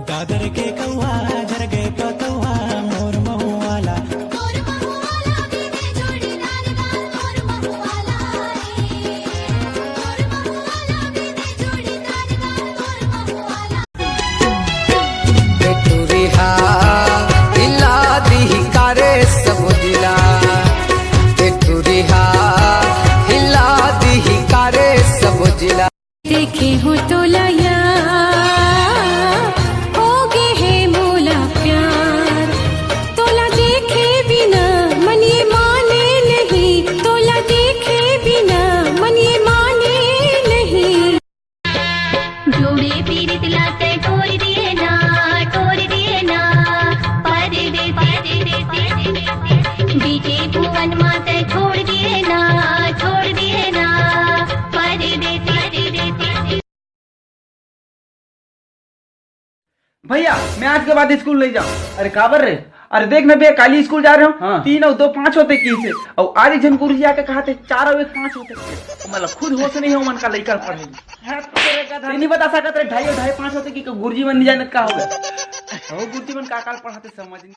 दादर के कौआ जर गए कौआ मोर महुआला देखे हो तो लाया हो गे है मोला प्यार तोला देखे बिना मन ये माने नहीं तोला देखे बिना मन ये माने नहीं जोड़े पीरित लाते तोड़ दिए ना बीजे भुवन माते छोड़ दिए ना भैया मैं आज के बाद स्कूल नहीं जाऊँ। अरे काबर रे, अरे देख ना भैया काली स्कूल जा रहे हो। हाँ। 3 और 2 5 होते की से और आज एक जन गुरु जी आके कहा थे 4 और 1 5 होते मतलब खुद होश नहीं हो मन का लड़का पढ़े नहीं बता सकते रे 2.5 और 2.5 5 होते की गुरु जी मन नहीं जाने का होगा वो गुरु जी मन का काल पढ़ाते समझ नहीं।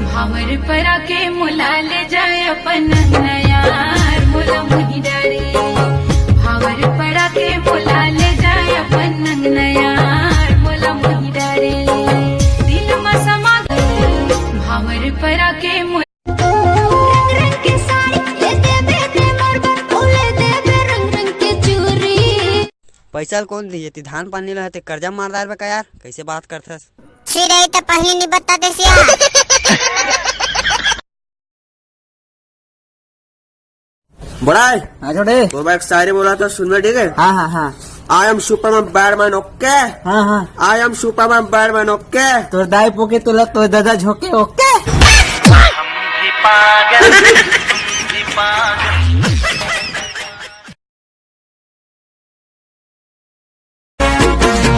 भावर परा के मुला ले जाए अपन नयार मुला मुही डारे भावर परा के मुला ले जाए अपन नयार मुला मुही डारे दिल में समा भावर परा के रंग के साड़ी ले दे दे मोर बोले दे रंग रंग के चूरी पैसा कौन दिए ती धान पानी रहते कर्जा मारदार बका यार कैसे बात करथस रही तो पहले नहीं बताते सिया बड़ा है छोटे तो मैं एक शायरी बोला था सुनना ठीक है। हाँ I am Superman Batman okay. हाँ I am Superman Batman okay तो दाई पोके तो लग तो दादा झोंके ओके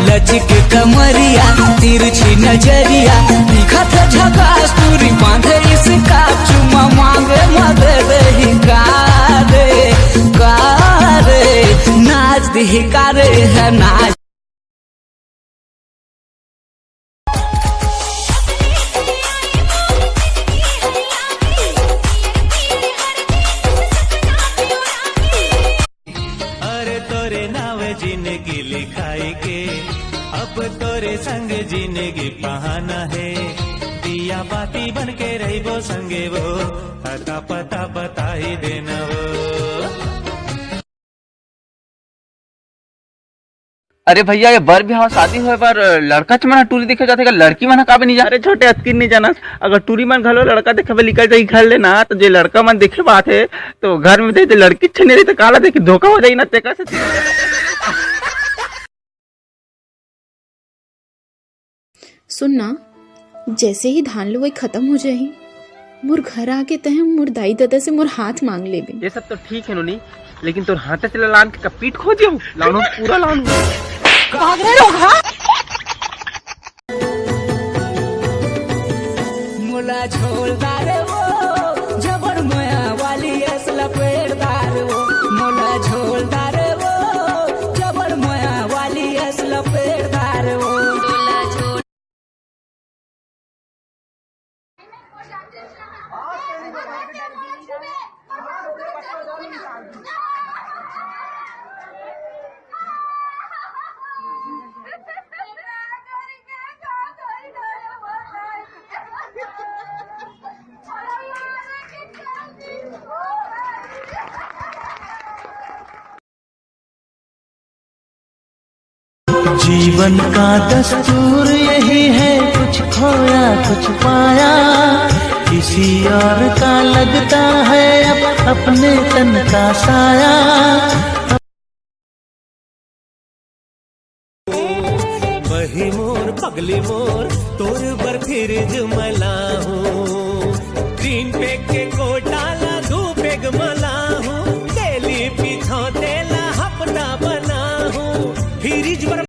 लचक कमरिया तिरछी नजरिया दिखत झकास पूरी बांधे इसका चुमा मांगे मदद ही कारे नाच दी कारे है नाच अरे तोरे नावे जिंदगी लिखाई के अब तोरे संग जिंदगी बहाना है दिया बाती बन के रही वो संगे वो अता पता बता ही देना वो। अरे भैया ये बर बिहाव शादी हुए पर लड़का चमना टूरी देखे जाते लड़की मन का भी नहीं जा रहे छोटे अतकिन नहीं जाना अगर टूरी मन घलो लड़का देखे निकल जाई घर लेना तो जो लड़का मन देखे बात है तो घर में दे लड़की छने रही तो काला देखे धोखा हो जाई ना तेका से। सुनना जैसे ही धान लुवाई खत्म हो जाही मोर घर आके तह मोर दाई दादा से मोर हाथ मांग लेबे। ये सब तो ठीक है नोनी लेकिन तोर हाथे चला लान के पीठ खो दियो लानो पूरा लानो भाग रहे लोग। हाँ मोला झोलदार वो जबर माया वाली असला पेड़दार वो मोला झोलदार वो जबर माया वाली असला पेड़दार वो जीवन का दस्तूर यही है कुछ खोया कुछ पाया किसी और का लगता है अब अपने तन का साया। वही मोर पगली मोर तोर बर फिर जुमला हूँ ग्रीन पेग के को डाला 2 पेग मला हूँ